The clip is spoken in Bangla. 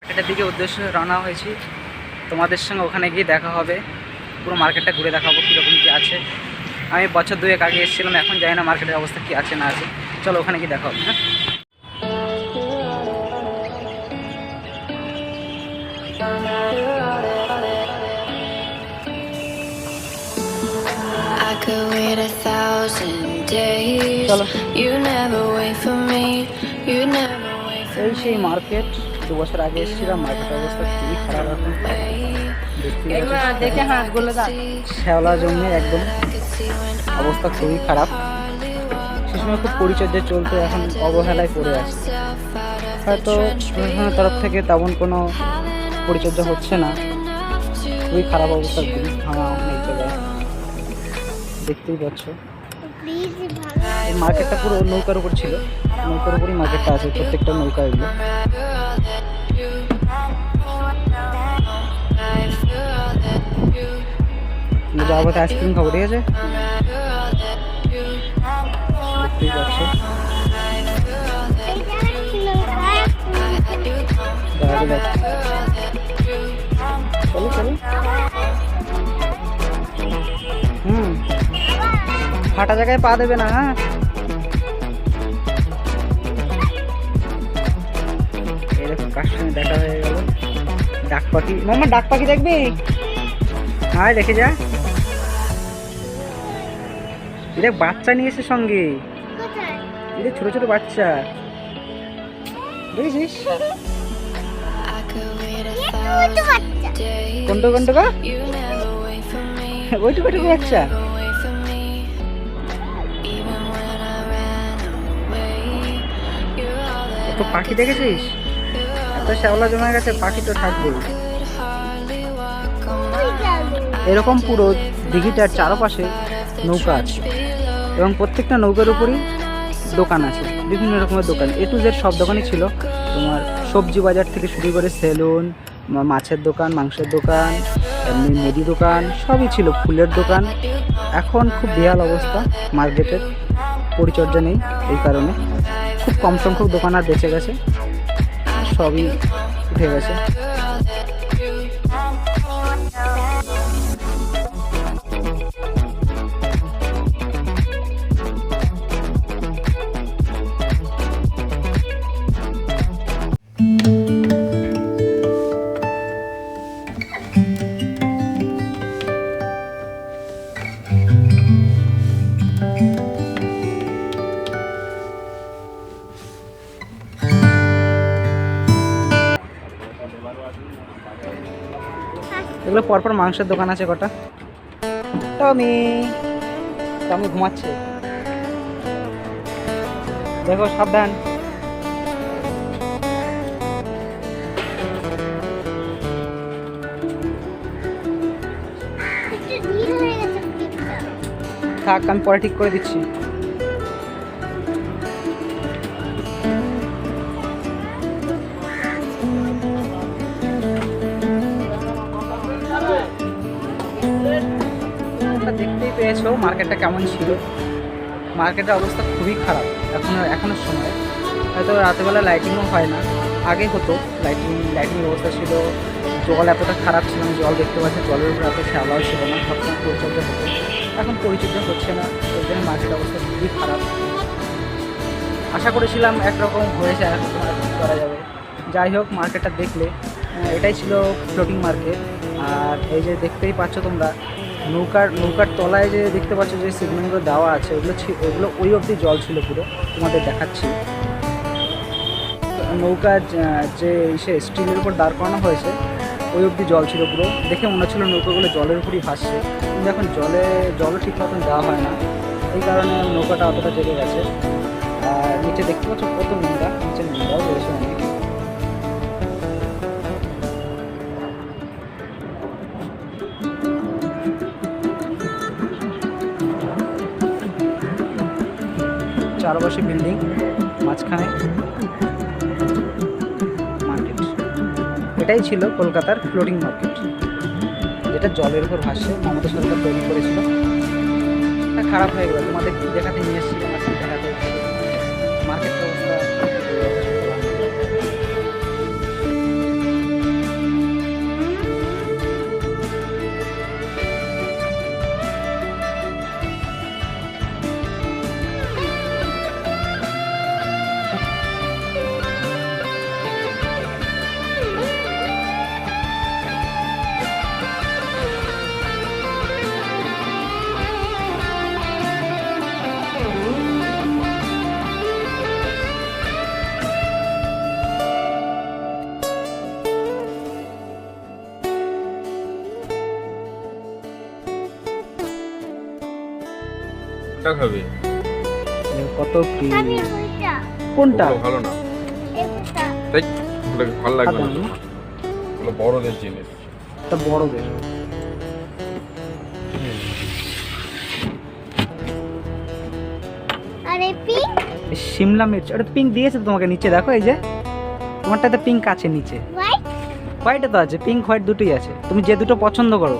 এটার দিকে উদ্দেশ্যে রওনা হয়েছি, তোমাদের সঙ্গে ওখানে গিয়ে দেখা হবে, পুরো মার্কেটটা ঘুরে দেখাবো কীরকম কী আছে। আমি বছর দুয়েক আগে এসেছিলাম, এখন জানি না মার্কেটের অবস্থা কী আছে না আছে। চলো ওখানে গিয়ে দেখা হবে। হ্যাঁ, এই সেই মার্কেট 2 বছর আগে এসেছিলাম। মার্কেটের অবস্থা খুবই খারাপ এখন, দেখে হাঁটগুলো শ্যাওলা জমে একদম অবস্থা খুবই খারাপ। সে সময় খুব পরিচর্যা চলতো, এখন অবহেলায় পড়ে আছে। হয়তো প্রশাসনের তরফ থেকে তেমন কোনো পরিচর্যা হচ্ছে না, খুবই খারাপ অবস্থা। ব্রিজ ভাঙা অনেক জায়গায় দেখতেই পাচ্ছ। এই মার্কেটটা পুরো নৌকার উপর ছিল, নৌকার উপরই মার্কেটটা আছে, প্রত্যেকটা নৌকা এগুলো। যাওয়ার পথে আইসক্রিম খাবো, ঠিক আছে? দেখতেই পাচ্ছ চলো চলো। ফাটা জায়গায় পা দেবে না। হ্যাঁ, এরকম কার সঙ্গে দেখা হয়ে গেল। ডাক পাখি, মামা ডাক পাখি দেখবি? হ্যাঁ দেখে যা। এটা বাচ্চা নিয়ে এসে সঙ্গে, এটা ছোট ছোট বাচ্চা, দেখেছিস? কোনটা কোনটা গা? ওইটুকু ওইটুকু বাচ্চা। তো পাখি দেখেছিস? এত শ্যাওলা জমে গেছে, পাখি তো থাকবে। এরকম পুরো দিঘিটার চারপাশে নৌকা আছে এবং প্রত্যেকটা নৌকার উপরই দোকান আছে, বিভিন্ন রকমের দোকান। A to Z সব দোকানই ছিল। তোমার সবজি বাজার থেকে শুরু করে সেলুন, মাছের দোকান, মাংসের দোকান, এমনি মুদি দোকান সবই ছিল, ফুলের দোকান। এখন খুব বেহাল অবস্থা মার্কেটের, পরিচর্যা নেই, এই কারণে খুব কম সংখ্যক দোকান আর বেঁচে গেছে, সবই উঠে গেছে। এগুলো পরপর মাংসের দোকান আছে কটা। টমি টমি ঘুমাচ্ছে, দেখো সাবধান। থাক, আমি পরে ঠিক করে দিচ্ছি। দেখতেই পেয়েছো মার্কেটটা কেমন ছিল। মার্কেটের অবস্থা খুবই খারাপ এখনের সময়। হয়তো রাতেরবেলা লাইটিংও হয় না, আগে হতো লাইটিং অবস্থা ছিল। জল এতটা খারাপ ছিল না, জল দেখতে পাচ্ছি জলের উপর এত শ্যাওলাও ছিল না, সবসময় পরিচর্যা হতো। এখন পরিচর্যা হচ্ছে না, ওই জন্য মার্কেটের অবস্থা খুবই খারাপ। আশা করেছিলাম একরকম হয়েছে, এখন করা যাবে। যাই হোক, মার্কেটটা দেখলে এটাই ছিল ফ্লোটিং মার্কেট। আর এই যে দেখতেই পাচ্ছ তোমরা, নৌকার তলায় যে দেখতে পাচ্ছ যে সিগন্যালগুলো দেওয়া আছে, ওগুলো ওই অবধি জল ছিল পুরো। তোমাদের দেখাচ্ছি, নৌকার যে স্টিলের উপর দাঁড় করানো হয়েছে ওই অবধি জল ছিল পুরো। দেখে মনে হচ্ছিল নৌকাগুলো জলের উপরই ভাসছে, কিন্তু এখন জলও ঠিক মতন দেওয়া হয় না, এই কারণে নৌকাটা অতটা জেগে গেছে। আর নিচে দেখতে পাচ্ছ কত নোংরা, নিচে নোংরাও রয়েছে অনেক। চারপাশে বিল্ডিং, মাঝখানে মার্কেট। এটাই ছিল কলকাতার ফ্লোটিং মার্কেট, যেটা জলের উপর ভাসছে। মমতা সরকার তৈরি করেছিল। খারাপ হয়ে গেল, তোমাদের দেখাতে নিয়ে এসেছি, দেখাতে মার্কেটের অবস্থা। কোনটা খাবে? কত পিস। কোনটা? ওগুলো ভালো না। তাই ওগুলো ভালো লাগবে না। ওগুলো বড়দের জিনিস। এটা বড়দের। আরে পিঙ্ক শিমলা মির্চ, ওটা পিঙ্ক দিয়েছে তো তোমাকে নিচে, দেখো এই যে তোমারটাতে পিঙ্ক আছে নিচে। হোয়াইট হোয়াইটে তো আছে, পিঙ্ক হোয়াইট দুটোই আছে, তুমি যে দুটো পছন্দ করো।